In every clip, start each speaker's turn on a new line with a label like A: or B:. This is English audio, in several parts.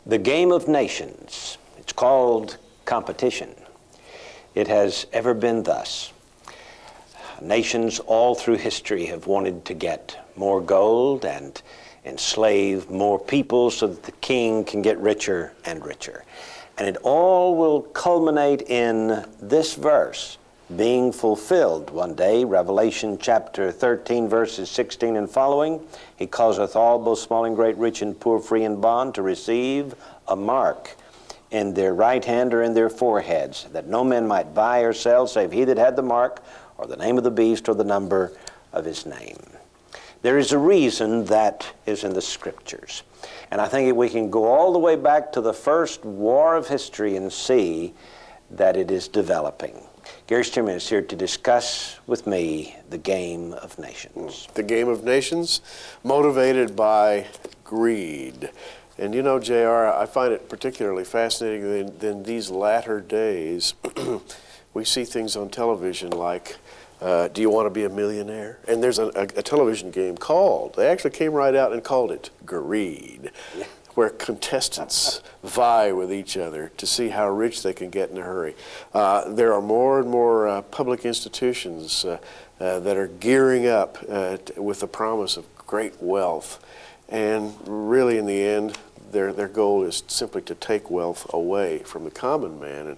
A: The game of nations, it's called competition. It has ever been thus. Nations all through history have wanted to get more gold and enslave more people so that the king can get richer and richer. And it all will culminate in this verse being fulfilled one day, Revelation chapter 13, verses 16 and following. He causeth all, both small and great, rich and poor, free and bond, to receive a mark in their right hand or in their foreheads, that no man might buy or sell save he that had the mark, or the name of the beast, or the number of his name. There is a reason that is in the Scriptures. And I think we can go all the way back to the first war of history and see that it is developing. Gary Stearman is here to discuss with me the game of nations.
B: The game of nations, motivated by greed. And you know, JR, I find it particularly fascinating that in these latter days, we see things on television like, do you want to be a millionaire? And there's a television game called, they actually came right out and called it Greed, where contestants vie with each other to see how rich they can get in a hurry. There are more and more public institutions that are gearing up with the promise of great wealth. And really, in the end, their goal is simply to take wealth away from the common man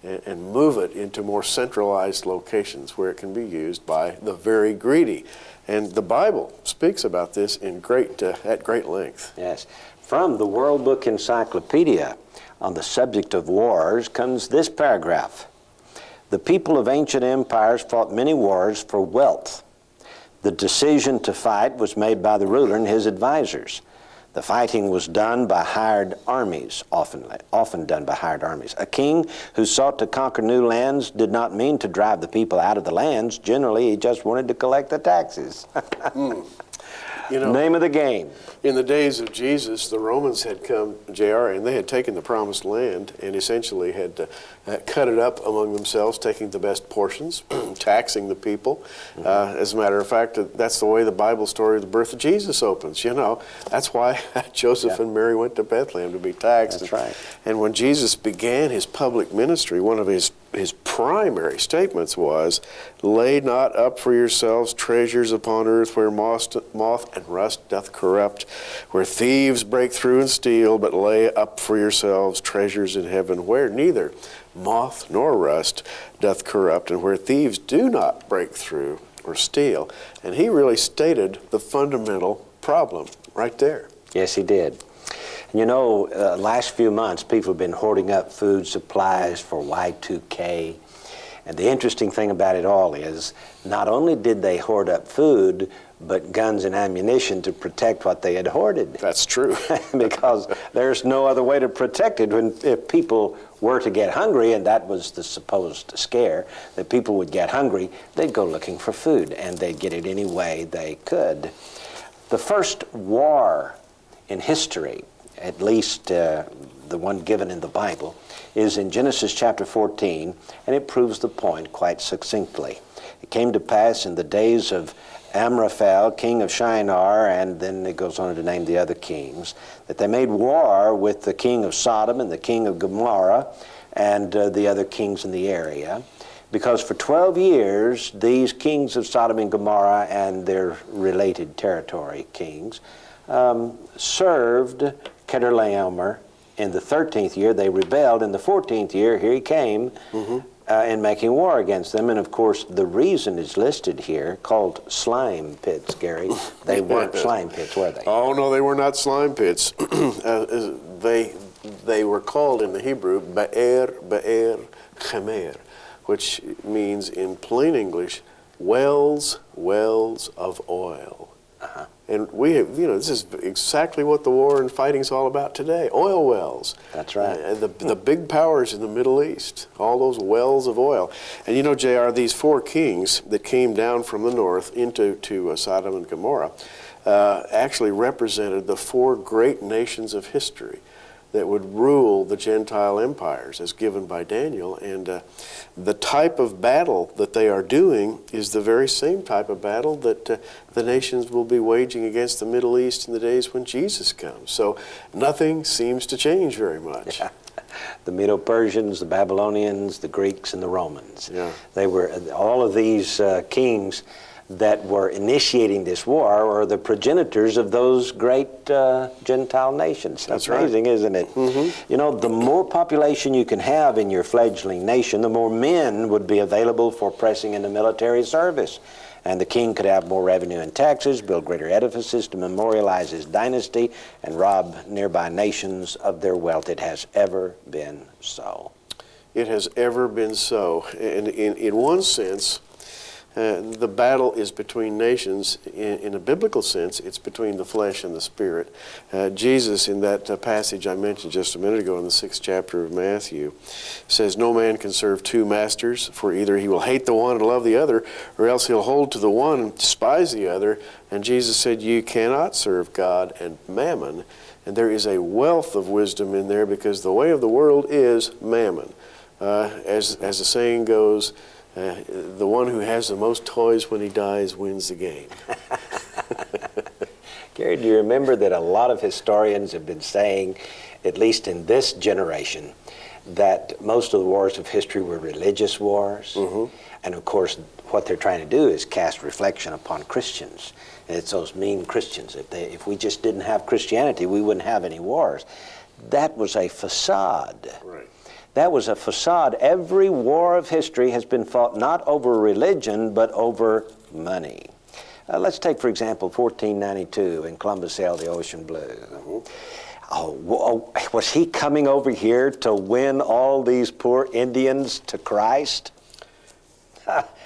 B: and move it into more centralized locations where it can be used by the very greedy. And the Bible speaks about this in at great length.
A: Yes. From the World Book Encyclopedia on the subject of wars comes this paragraph. The people of ancient empires fought many wars for wealth. The decision to fight was made by the ruler and his advisors. The fighting was done by hired armies, often done by hired armies. A king who sought to conquer new lands did not mean to drive the people out of the lands. Generally, he just wanted to collect the taxes.
B: You know,
A: name of the game.
B: In the days of Jesus, the Romans had come, JR, and they had taken the promised land and essentially had cut it up among themselves, taking the best portions, taxing the people. As a matter of fact, that's the way the Bible story of the birth of Jesus opens. You know, that's why Joseph and Mary went to Bethlehem to be taxed.
A: That's right.
B: And when Jesus began his public ministry, one of his primary statements was, lay not up for yourselves treasures upon earth where moth and rust doth corrupt, where thieves break through and steal, but lay up for yourselves treasures in heaven where neither moth nor rust doth corrupt, and where thieves do not break through or steal. And he really stated the fundamental problem right there.
A: Yes, he did. You know, last few months, people have been hoarding up food supplies for Y2K. And the interesting thing about it all is, not only did they hoard up food, but guns and ammunition to protect what they had hoarded.
B: That's true.
A: Because there's no other way to protect it. If people were to get hungry, and that was the supposed scare, that people would get hungry, they'd go looking for food, and they'd get it any way they could. The first war in history, at least the one given in the Bible, is in Genesis chapter 14, and it proves the point quite succinctly. It came to pass in the days of Amraphel, king of Shinar, and then it goes on to name the other kings, that they made war with the king of Sodom and the king of Gomorrah and the other kings in the area, because for 12 years these kings of Sodom and Gomorrah and their related territory kings served Chedorlaomer. In the 13th year, they rebelled. In the 14th year, here he came in making war against them. And of course, the reason is listed here, called slime pits, Gary. They weren't slime pits, were they?
B: Oh, no, they were not slime pits. They were called in the Hebrew, Be'er Chemer, which means in plain English, wells of oil. And we have, you know, this is exactly what the war and fighting's all about today. Oil wells.
A: That's right.
B: The big powers in the Middle East, all those wells of oil. And you know, JR, these four kings that came down from the north into Sodom and Gomorrah actually represented the four great nations of history. that would rule the Gentile empires as given by Daniel. And the type of battle that they are doing is the very same type of battle that the nations will be waging against the Middle East in the days when Jesus comes. So nothing seems to change very much.
A: Yeah. The Medo-Persians, the Babylonians, the Greeks, and the Romans.
B: Yeah.
A: They were, all of these kings that were initiating this war were the progenitors of those great Gentile nations. That's amazing, right, isn't it? Mm-hmm. You know, the more population you can have in your fledgling nation, the more men would be available for pressing into military service. And the king could have more revenue and taxes, build greater edifices to memorialize his dynasty, and rob nearby nations of their wealth. It has ever been so.
B: It has ever been so. And in one sense, the battle is between nations. In a biblical sense, it's between the flesh and the spirit. Jesus, in that passage I mentioned just a minute ago in the 6th chapter of Matthew, says, "No man can serve two masters, for either he will hate the one and love the other, or else he'll hold to the one and despise the other." And Jesus said, "You cannot serve God and mammon." And there is a wealth of wisdom in there, because the way of the world is mammon. As the saying goes, the one who has the most toys when he dies wins the game.
A: Gary, do you remember that a lot of historians have been saying, at least in this generation, that most of the wars of history were religious wars? Mm-hmm. And of course, what they're trying to do is cast reflection upon Christians. And it's those mean Christians. If we just didn't have Christianity, we wouldn't have any wars. That was a facade.
B: Right.
A: That was a facade. Every war of history has been fought not over religion, but over money. Let's take, for example, 1492, when Columbus sailed the ocean blue. Mm-hmm. Was he coming over here to win all these poor Indians to Christ?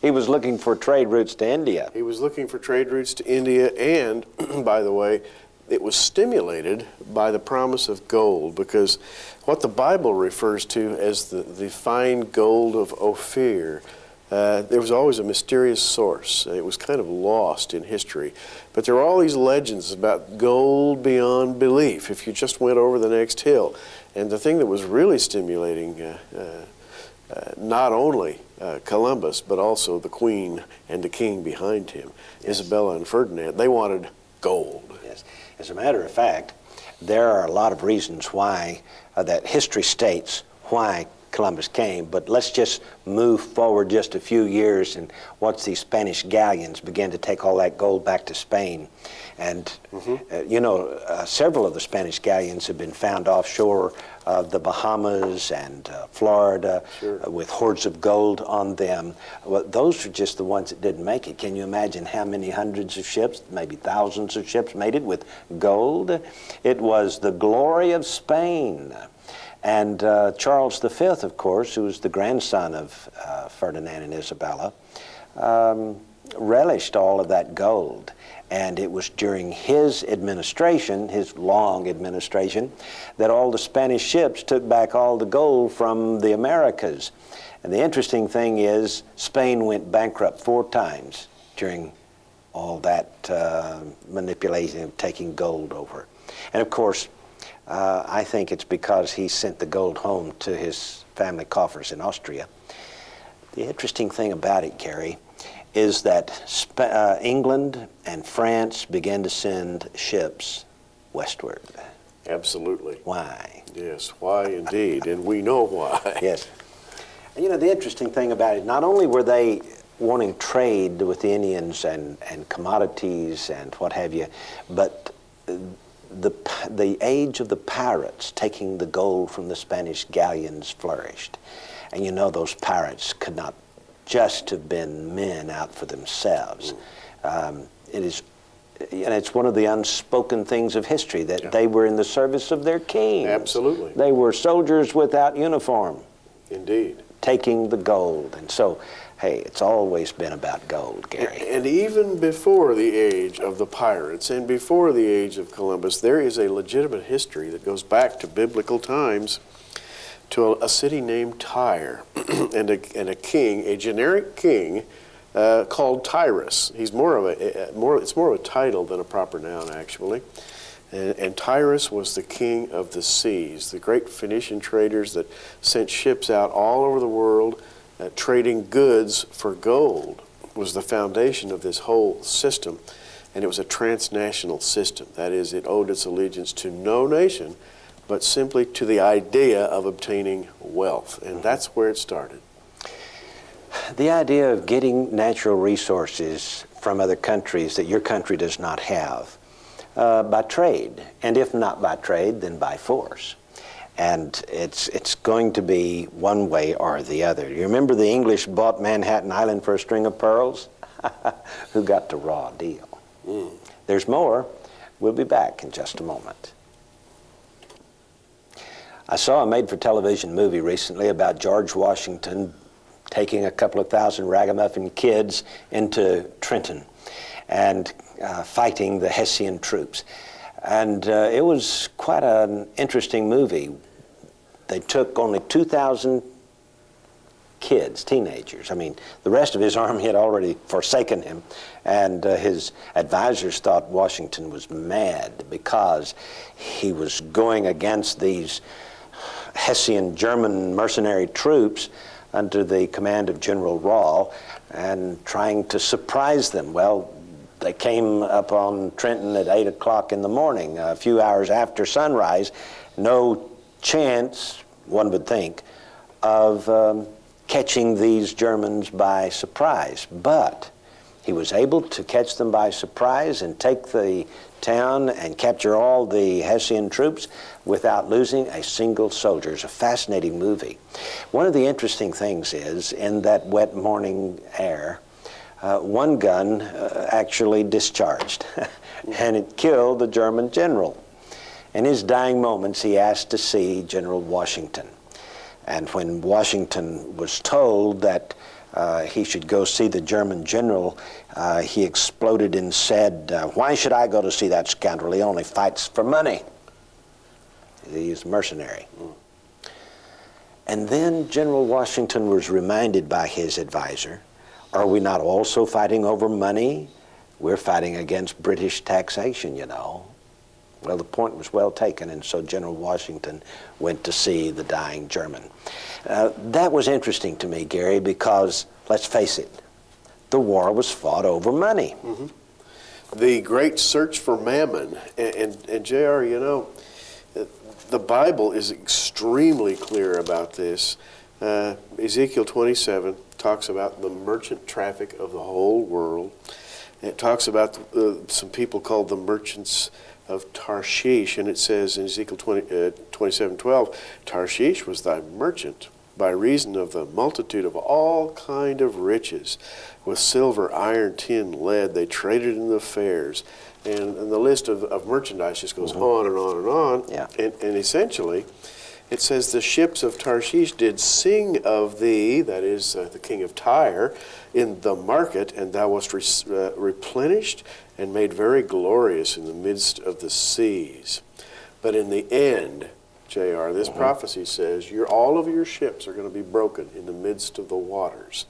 A: He was looking for trade routes to India.
B: He was looking for trade routes to India, and, by the way, it was stimulated by the promise of gold, because what the Bible refers to as the fine gold of Ophir, there was always a mysterious source. It was kind of lost in history. But there are all these legends about gold beyond belief if you just went over the next hill. And the thing that was really stimulating not only Columbus, but also the Queen and the King behind him, yes, Isabella and Ferdinand, they wanted gold.
A: Yes. As a matter of fact, there are a lot of reasons why that history states why Columbus came, but let's just move forward just a few years and watch these Spanish galleons begin to take all that gold back to Spain. And, mm-hmm. Several of the Spanish galleons have been found offshore of the Bahamas and Florida, sure, with hoards of gold on them. Well, those are just the ones that didn't make it. Can you imagine how many hundreds of ships, maybe thousands of ships, made it with gold? It was the glory of Spain. And Charles V, of course, who was the grandson of Ferdinand and Isabella, relished all of that gold. And it was during his administration, his long administration, that all the Spanish ships took back all the gold from the Americas. And the interesting thing is, Spain went bankrupt 4 times during all that manipulation of taking gold over. And of course, I think it's because he sent the gold home to his family coffers in Austria. The interesting thing about it, Gary, is that England and France began to send ships westward.
B: Absolutely.
A: Why?
B: Yes, why indeed, and we know why.
A: Yes. And the interesting thing about it, not only were they wanting trade with the Indians and commodities and what have you, but the age of the pirates taking the gold from the Spanish galleons flourished. And those pirates could not just have been men out for themselves. It's one of the unspoken things of history that they were in the service of their king.
B: Absolutely.
A: They were soldiers without uniform.
B: Indeed.
A: Taking the gold. And so, hey, it's always been about gold, Gary.
B: And even before the age of the pirates and before the age of Columbus, there is a legitimate history that goes back to biblical times, to a city named Tyre, and a king, a generic king, called Tyrus. He's it's more of a title than a proper noun, actually. And Tyrus was the king of the seas. The great Phoenician traders that sent ships out all over the world trading goods for gold was the foundation of this whole system. And it was a transnational system. That is, it owed its allegiance to no nation, but simply to the idea of obtaining wealth. And that's where it started.
A: The idea of getting natural resources from other countries that your country does not have by trade, and if not by trade, then by force. And it's going to be one way or the other. You remember the English bought Manhattan Island for a string of pearls? Who got the raw deal? There's more. We'll be back in just a moment. I saw a made-for-television movie recently about George Washington taking a couple of thousand ragamuffin kids into Trenton and fighting the Hessian troops. And it was quite an interesting movie. They took only 2,000 kids, teenagers. I mean, the rest of his army had already forsaken him, and his advisors thought Washington was mad because he was going against these Hessian German mercenary troops under the command of General Rahl and trying to surprise them. Well, they came up on Trenton at 8 o'clock in the morning, a few hours after sunrise. No chance, one would think, of catching these Germans by surprise. But he was able to catch them by surprise and take the town and capture all the Hessian troops without losing a single soldier. It's a fascinating movie. One of the interesting things is, in that wet morning air, one gun actually discharged, and it killed the German general. In his dying moments, he asked to see General Washington. And when Washington was told that he should go see the German general, he exploded and said, "Why should I go to see that scoundrel? He only fights for money. He's a mercenary." And then General Washington was reminded by his advisor, are we not also fighting over money? We're fighting against British taxation, you know. Well, the point was well taken, and so General Washington went to see the dying German. That was interesting to me, Gary, because, let's face it, the war was fought over money.
B: Mm-hmm. The great search for mammon. And J.R., you know, the Bible is extremely clear about this. Ezekiel 27 talks about the merchant traffic of the whole world. It talks about some people called the merchants of Tarshish, and it says in Ezekiel 27:12, Tarshish was thy merchant by reason of the multitude of all kind of riches. With silver, iron, tin, lead, they traded in the fairs. And the list of merchandise just goes on and on and on.
A: Yeah.
B: And essentially, it says, the ships of Tarshish did sing of thee, that is the king of Tyre, in the market, and thou wast replenished and made very glorious in the midst of the seas. But in the end, J.R., this prophecy says, all of your ships are going to be broken in the midst of the waters.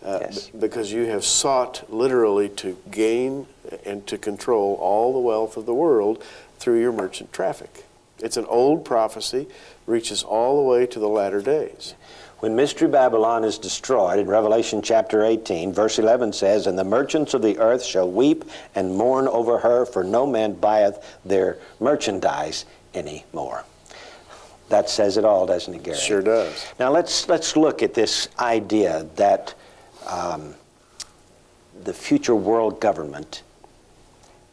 A: Yes.
B: Because you have sought literally to gain and to control all the wealth of the world through your merchant traffic. It's an old prophecy, reaches all the way to the latter days.
A: When Mystery Babylon is destroyed, in Revelation chapter 18, verse 11 says, "And the merchants of the earth shall weep and mourn over her, for no man buyeth their merchandise any more." That says it all, doesn't it, Gary?
B: Sure does.
A: Now let's look at this idea that the future world government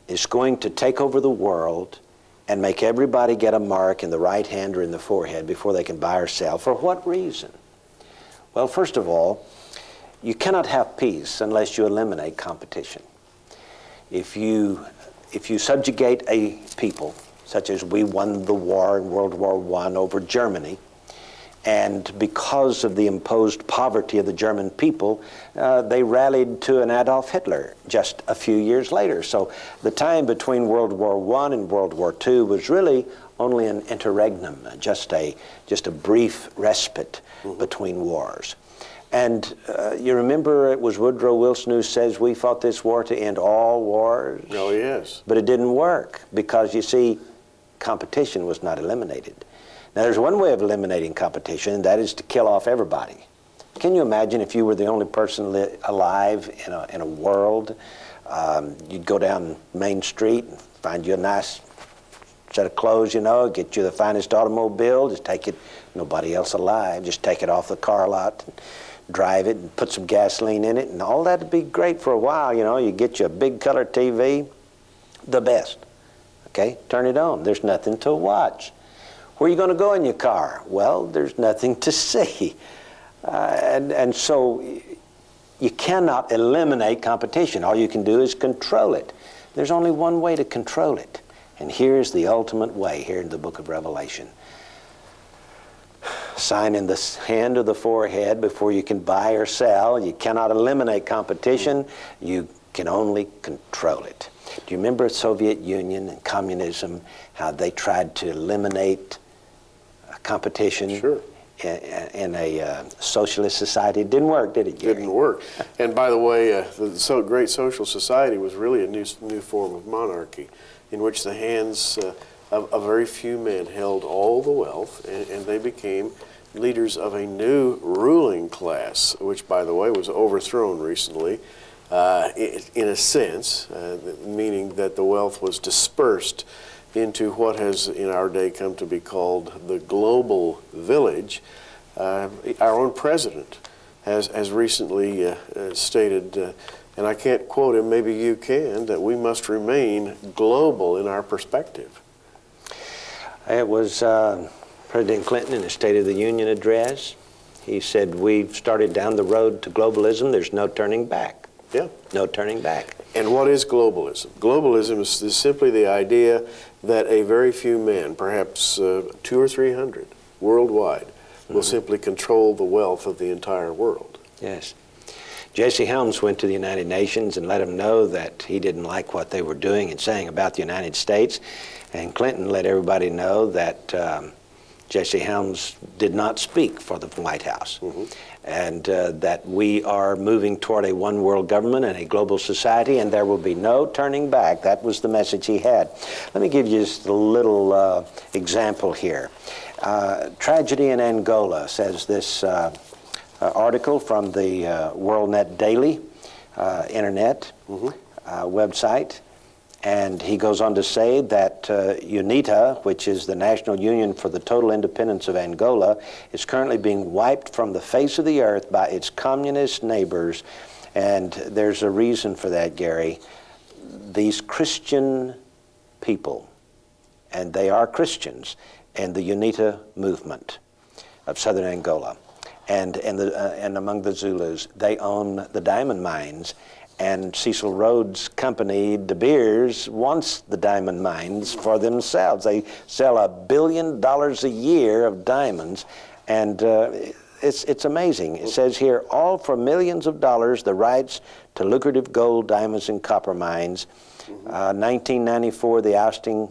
A: is going to take over the world and make everybody get a mark in the right hand or in the forehead before they can buy or sell. For what reason? Well, first of all, you cannot have peace unless you eliminate competition. If you subjugate a people, such as we won the war in World War I over Germany, and because of the imposed poverty of the German people, they rallied to an Adolf Hitler just a few years later. So the time between World War I and World War II was really only an interregnum, just a brief respite between wars. And you remember it was Woodrow Wilson who says we fought this war to end all wars?
B: Oh, yes.
A: But it didn't work because, you see, competition was not eliminated. Now, there's one way of eliminating competition, and that is to kill off everybody. Can you imagine if you were the only person alive in a world? You'd go down Main Street and find you a nice set of clothes, get you the finest automobile, just take it, nobody else alive, just take it off the car lot and drive it and put some gasoline in it, and all that would be great for a while, You get you a big color TV, the best. Okay, turn it on. There's nothing to watch. Where are you going to go in your car? Well, there's nothing to see. And so you cannot eliminate competition. All you can do is control it. There's only one way to control it. And here's the ultimate way here in the book of Revelation. Sign in the hand of the forehead before you can buy or sell. You cannot eliminate competition. You can only control it. Do you remember the Soviet Union and communism, how they tried to eliminate competition?
B: Sure.
A: In a socialist society? It didn't work, did it, Gary?
B: Didn't work. And by the way, the Great Social Society was really a new form of monarchy in which the hands of a very few men held all the wealth, and they became leaders of a new ruling class, which, by the way, was overthrown recently, in a sense, meaning that the wealth was dispersed into what has in our day come to be called the global village. Our own president has recently stated, and I can't quote him, maybe you can, that we must remain global in our perspective.
A: It was President Clinton in his State of the Union address. He said, we've started down the road to globalism. There's no turning back.
B: Yeah.
A: No turning back.
B: And what is globalism? Globalism is simply the idea that a very few men, perhaps 200 or 300 worldwide, will simply control the wealth of the entire world.
A: Yes. J.C. Helms went to the United Nations and let them know that he didn't like what they were doing and saying about the United States. And Clinton let everybody know that J.C. Helms did not speak for the White House. And that we are moving toward a one world government and a global society, and there will be no turning back. That was the message he had. Let me give you just a little example here. Tragedy in Angola, says this article from the WorldNet Daily internet website. And he goes on to say that UNITA, which is the National Union for the Total Independence of Angola, is currently being wiped from the face of the earth by its communist neighbors. And there's a reason for that, Gary. These Christian people, and they are Christians, and the UNITA movement of southern Angola, and among the Zulus, they own the diamond mines. And Cecil Rhodes' company, De Beers, wants the diamond mines for themselves. They sell $1 billion a year of diamonds, and it's amazing. It says here, all for millions of dollars, the rights to lucrative gold, diamonds, and copper mines. 1994, the ousting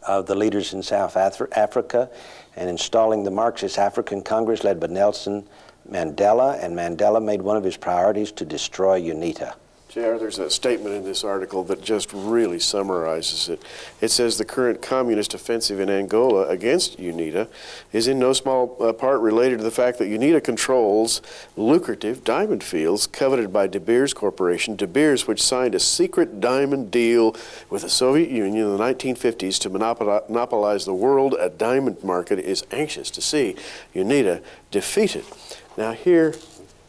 A: of the leaders in South Africa and installing the Marxist African Congress led by Nelson Mandela, and Mandela made one of his priorities to destroy UNITA.
B: JR, there's a statement in this article that just really summarizes it. It says the current communist offensive in Angola against UNITA is in no small part related to the fact that UNITA controls lucrative diamond fields coveted by De Beers Corporation. De Beers, which signed a secret diamond deal with the Soviet Union in the 1950s to monopolize the world diamond market, is anxious to see UNITA defeated. Now here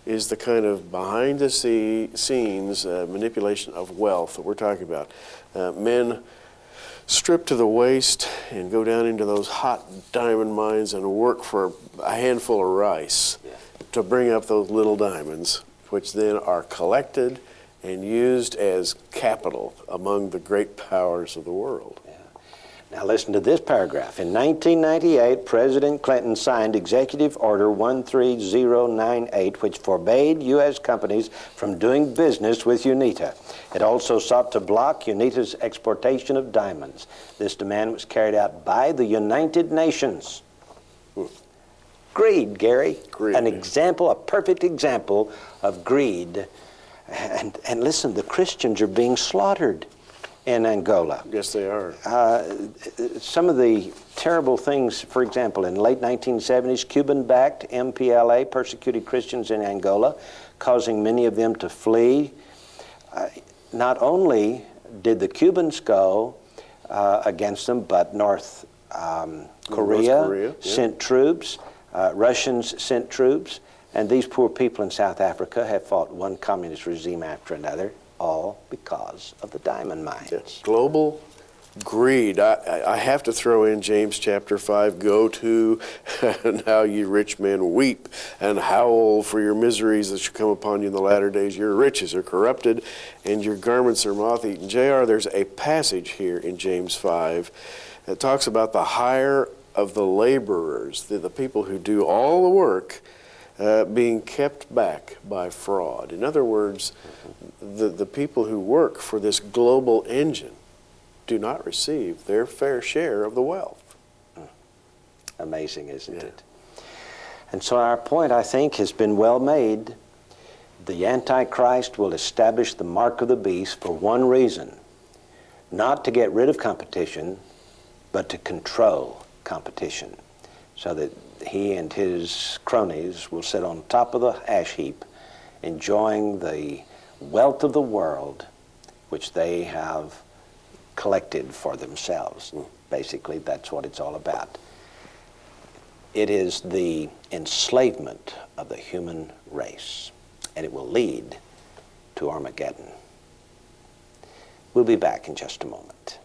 B: is the kind of behind-the-scenes manipulation of wealth that we're talking about. Men strip to the waist and go down into those hot diamond mines and work for a handful of rice to bring up those little diamonds, which then are collected and used as capital among the great powers of the world.
A: Now listen to this paragraph. In 1998, President Clinton signed Executive Order 13098, which forbade U.S. companies from doing business with UNITA. It also sought to block UNITA's exportation of diamonds. This demand was carried out by the United Nations. Greed, Gary.
B: Greed.
A: An example, a perfect example of greed. And listen, the Christians are being slaughtered in Angola.
B: Yes, they are.
A: Some of the terrible things, for example, in late 1970s, Cuban-backed MPLA persecuted Christians in Angola, causing many of them to flee. Not only did the Cubans go against them, but North Korea sent troops, Russians sent troops, and these poor people in South Africa have fought one communist regime after another, all because of the diamond mines.
B: Yes. Global greed. I have to throw in James chapter 5, go to, now you rich men weep and howl for your miseries that shall come upon you in the latter days. Your riches are corrupted and your garments are moth-eaten. JR, there's a passage here in James 5 that talks about the hire of the laborers, the people who do all the work, being kept back by fraud. In other words, the people who work for this global engine do not receive their fair share of the wealth.
A: Amazing, isn't it? And so our point, I think, has been well made. The Antichrist will establish the mark of the beast for one reason, not to get rid of competition, but to control competition, so that he and his cronies will sit on top of the ash heap, enjoying the wealth of the world, which they have collected for themselves. Basically, that's what it's all about. It is the enslavement of the human race, and it will lead to Armageddon. We'll be back in just a moment.